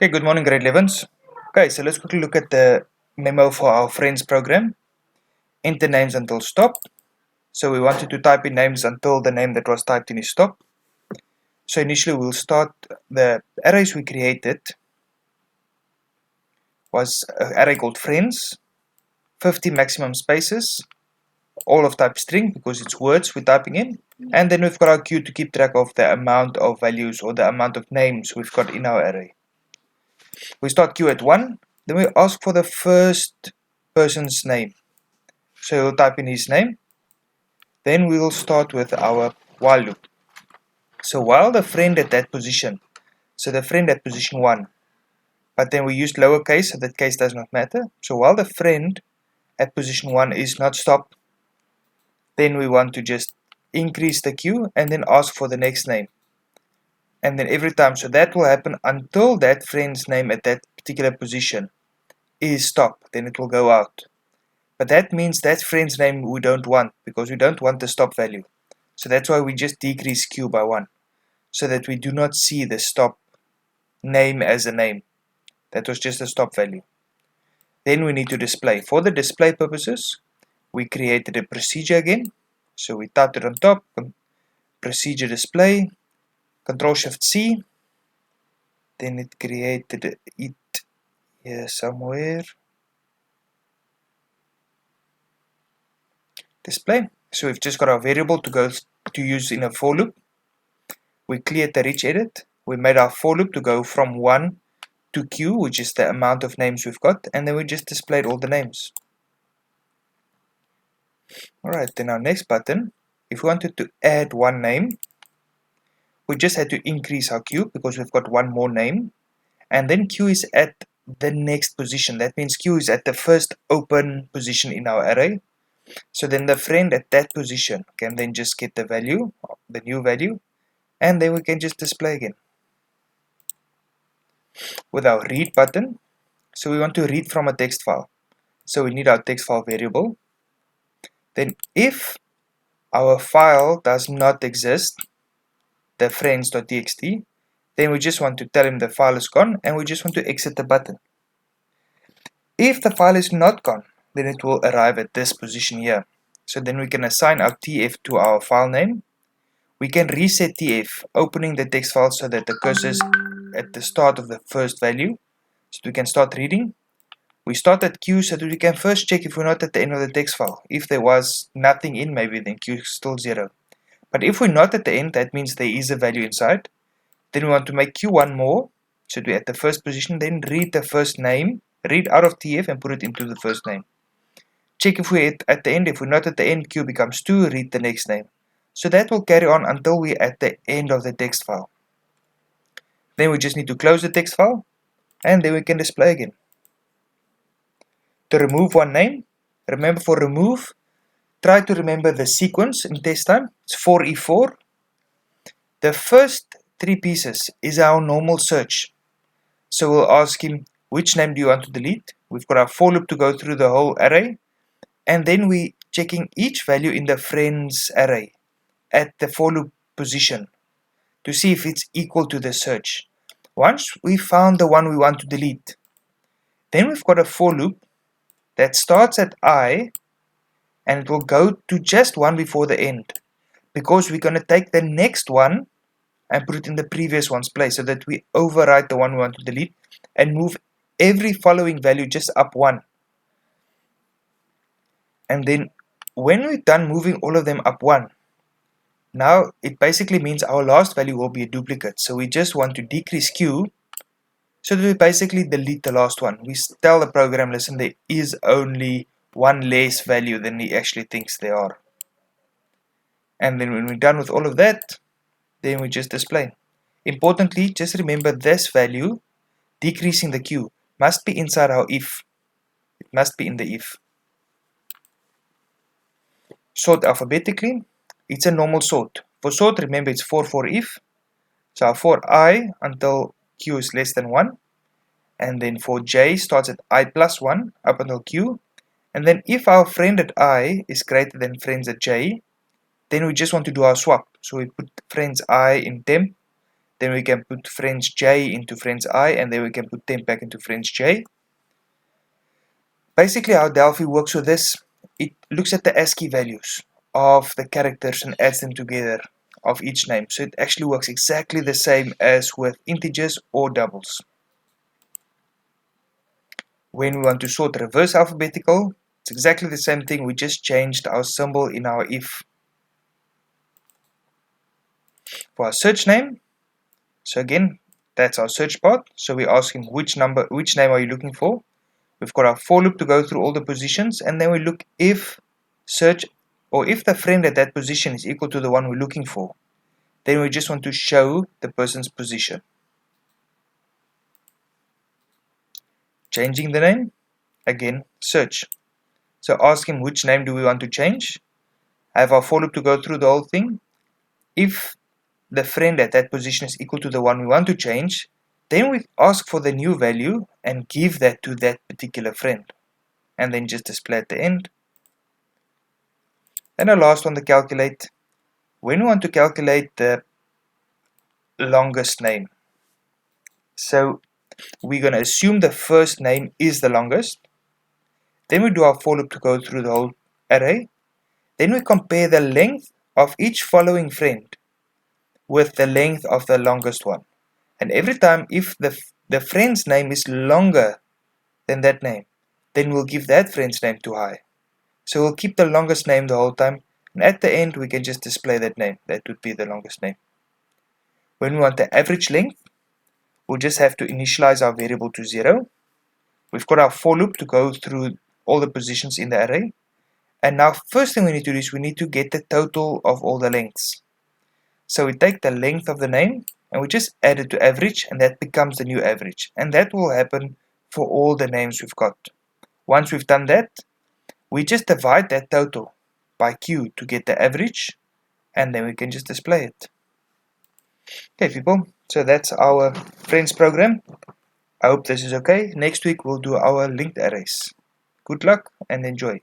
Okay, good morning, grade 11s. Okay, so let's quickly look at the memo for our friends program. Enter names until stop. So we wanted to type in names until the name that was typed in is stop. So initially we'll start the arrays we created was an array called friends, 50 maximum spaces, all of type string because it's words we're typing in. And then we've got our queue to keep track of the amount of values or the amount of names we've got in our array. We start queue at 1, then we ask for the first person's name. So we'll type in his name. Then we will start with our while loop. So while the friend at that position, so the friend at position 1, but then we used lowercase, so that case does not matter. So while the friend at position 1 is not stopped, then we want to just increase the queue and then ask for the next name. And then every time, so that will happen until that friend's name at that particular position is stopped, then it will go out. But that means that friend's name we don't want because we don't want the stop value. So that's why we just decrease queue by 1 so that we do not see the stop name as a name. That was just a stop value. Then we need to display. For the display purposes, we created a procedure again. So we typed it on top, procedure display, Control Shift C. Then it created it here somewhere. Display. So we've just got our variable to go to use in a for loop. We cleared the rich edit. We made our for loop to go from 1 to q, which is the amount of names we've got, and then we just displayed all the names. Alright, then our next button, if we wanted to add one name, we just had to increase our queue because we've got one more name, and then q is at the next position. That means q is at the first open position in our array. So then the friend at that position can then just get the value, the new value, and then we can just display again. With our read button, so we want to read from a text file. So we need our text file variable. Then if our file does not exist, the friends.txt, then we just want to tell him the file is gone and we just want to exit the button. If the file is not gone, then it will arrive at this position here. So then we can assign our tf to our file name. We can reset tf, opening the text file so that the cursor is at the start of the first value, so we can start reading. We start at q so that we can first check if we're not at the end of the text file. If there was nothing in, maybe then q is still 0. But if we're not at the end, that means there is a value inside. Then we want to make q one more, so we're at the first position, then read the first name, read out of tf and put it into the first name. Check if we're at the end. If we're not at the end, q becomes 2, read the next name. So that will carry on until we're at the end of the text file. Then we just need to close the text file, and then we can display again. To remove one name, remember for remove, try to remember the sequence in test time. It's 4E4. The first 3 pieces is our normal search. So we'll ask him, which name do you want to delete? We've got our for loop to go through the whole array. And then we checking each value in the friends array at the for loop position to see if it's equal to the search. Once we found the one we want to delete, then we've got a for loop that starts at I and it will go to just one before the end, because we're going to take the next one and put it in the previous one's place so that we overwrite the one we want to delete and move every following value just up 1. And then when we're done moving all of them up 1, now it basically means our last value will be a duplicate. So we just want to decrease q so that we basically delete the last one. We tell the program, listen, there is only one less value than he actually thinks there are. And then when we're done with all of that, then we just display. Importantly, just remember this value, decreasing the q, must be inside our if. It must be in the if. Sort alphabetically, it's a normal sort. For sort, remember it's for if. So for I until q is less than 1. And then for j starts at I plus 1 up until q. And then if our friend at I is greater than friends at j, then we just want to do our swap. So we put friends I in temp, Then we can put friends J into friends I, and then we can put them back into friends J. Basically, how Delphi works with this, it looks at the ASCII values of the characters and adds them together of each name. So it actually works exactly the same as with integers or doubles. When we want to sort reverse alphabetical, it's exactly the same thing. We just changed our symbol in our if. For our search name, so again, that's our search part. So we ask him which name are you looking for. We've got our for loop to go through all the positions, and then we look if search or if the friend at that position is equal to the one we're looking for. Then we just want to show the person's position. Changing the name, again, search. So ask him which name do we want to change. I have our for loop to go through the whole thing. If the friend at that position is equal to the one we want to change, then we ask for the new value and give that to that particular friend, and then just display at the end. And the last one, to calculate. When we want to calculate the longest name, so we're going to assume the first name is the longest. Then we do our for loop to go through the whole array. Then we compare the length of each following friend with the length of the longest one. And every time if the friend's name is longer than that name, then we'll give that friend's name to high. So we'll keep the longest name the whole time, and at the end we can just display that name. That would be the longest name. When we want the average length, we'll just have to initialize our variable to 0. We've got our for loop to go through all the positions in the array. And now first thing we need to do is we need to get the total of all the lengths. So we take the length of the name and we just add it to average, and that becomes the new average. And that will happen for all the names we've got. Once we've done that, we just divide that total by q to get the average, and then we can just display it. Okay people, so that's our friends program. I hope this is okay. Next week we'll do our linked arrays. Good luck and enjoy.